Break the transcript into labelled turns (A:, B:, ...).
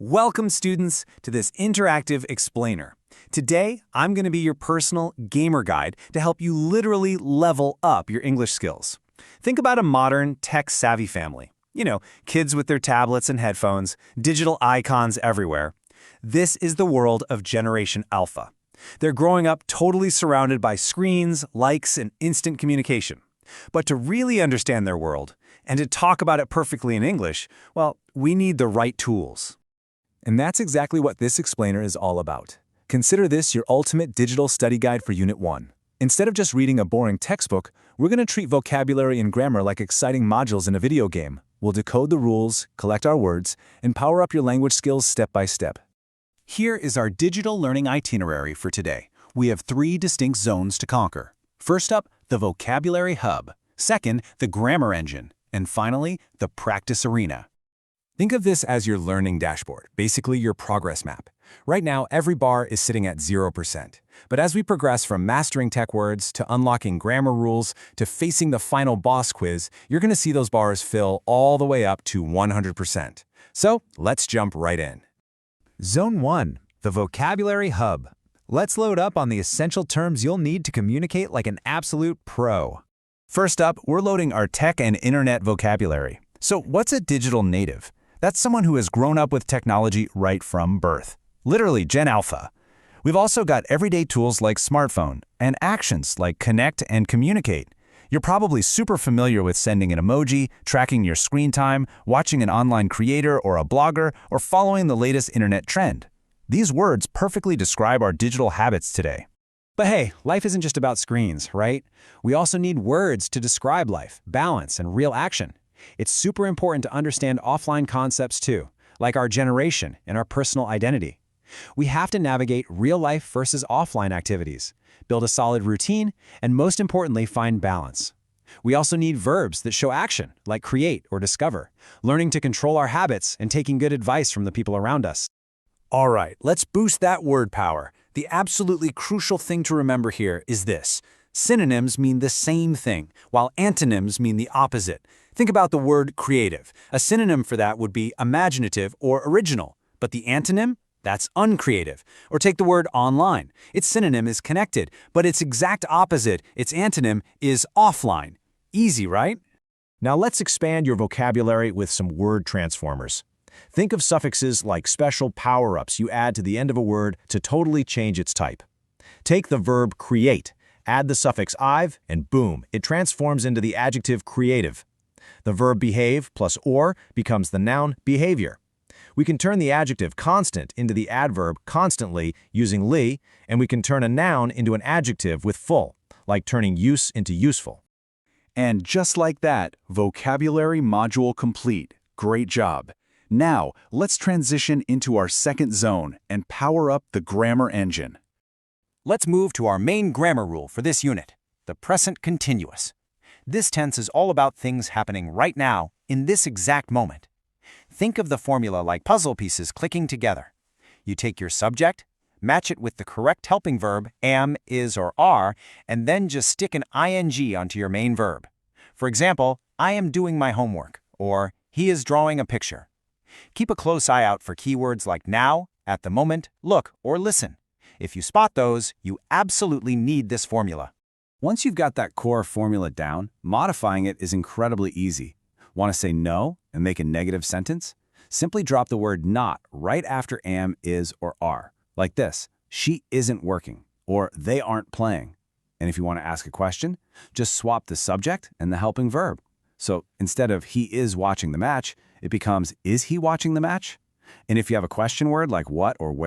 A: Welcome, students, to this interactive explainer. Today, I'm going to be your personal gamer guide to help you literally level up your English skills. Think about a modern, tech-savvy family. You know, kids with their tablets and headphones, digital icons everywhere. This is the world of Generation Alpha. They're growing up totally surrounded by screens, likes, and instant communication. But to really understand their world, and to talk about it perfectly in English, well, we need the right tools. And that's exactly what this explainer is all about. Consider this your ultimate digital study guide for Unit 1. Instead of just reading a boring textbook, we're going to treat vocabulary and grammar like exciting modules in a video game. We'll decode the rules, collect our words, and power up your language skills step by step. Here is our digital learning itinerary for today. We have 3 distinct zones to conquer. First up, the vocabulary hub. Second, the grammar engine. And finally, the practice arena. Think of this as your learning dashboard, basically your progress map. Right now, every bar is sitting at 0%. But as we progress from mastering tech words to unlocking grammar rules to facing the final boss quiz, you're going to see those bars fill all the way up to 100%. So let's jump right in. Zone 1, the vocabulary hub. Let's load up on the essential terms you'll need to communicate like an absolute pro. First up, we're loading our tech and internet vocabulary. So what's a digital native? That's someone who has grown up with technology right from birth. Literally Gen Alpha. We've also got everyday tools like smartphone and actions like connect and communicate. You're probably super familiar with sending an emoji, tracking your screen time, watching an online creator or a blogger, or following the latest internet trend. These words perfectly describe our digital habits today. But hey, life isn't just about screens, right? We also need words to describe life, balance, and real action. It's super important to understand offline concepts too, like our generation and our personal identity. We have to navigate real-life versus offline activities, build a solid routine, and most importantly, find balance. We also need verbs that show action, like create or discover, learning to control our habits and taking good advice from the people around us. All right, let's boost that word power. The absolutely crucial thing to remember here is this. Synonyms mean the same thing, while antonyms mean the opposite. Think about the word creative. A synonym for that would be imaginative or original. But the antonym? That's uncreative. Or take the word online. Its synonym is connected, but its exact opposite, its antonym, is offline. Easy, right? Now let's expand your vocabulary with some word transformers. Think of suffixes like special power-ups you add to the end of a word to totally change its type. Take the verb create, add the suffix "ive", and boom, it transforms into the adjective creative. The verb behave plus or becomes the noun behavior. We can turn the adjective constant into the adverb constantly using ly, and we can turn a noun into an adjective with full, like turning use into useful. And just like that, vocabulary module complete. Great job. Now, let's transition into our second zone and power up the grammar engine. Let's move to our main grammar rule for this unit, the present continuous. This tense is all about things happening right now, in this exact moment. Think of the formula like puzzle pieces clicking together. You take your subject, match it with the correct helping verb, am, is, or are, and then just stick an ing onto your main verb. For example, I am doing my homework, or he is drawing a picture. Keep a close eye out for keywords like now, at the moment, look, or listen. If you spot those, you absolutely need this formula. Once you've got that core formula down, modifying it is incredibly easy. Want to say no and make a negative sentence? Simply drop the word not right after am, is, or are. Like this, she isn't working, or they aren't playing. And if you want to ask a question, just swap the subject and the helping verb. So instead of he is watching the match, it becomes is he watching the match? And if you have a question word like what or where,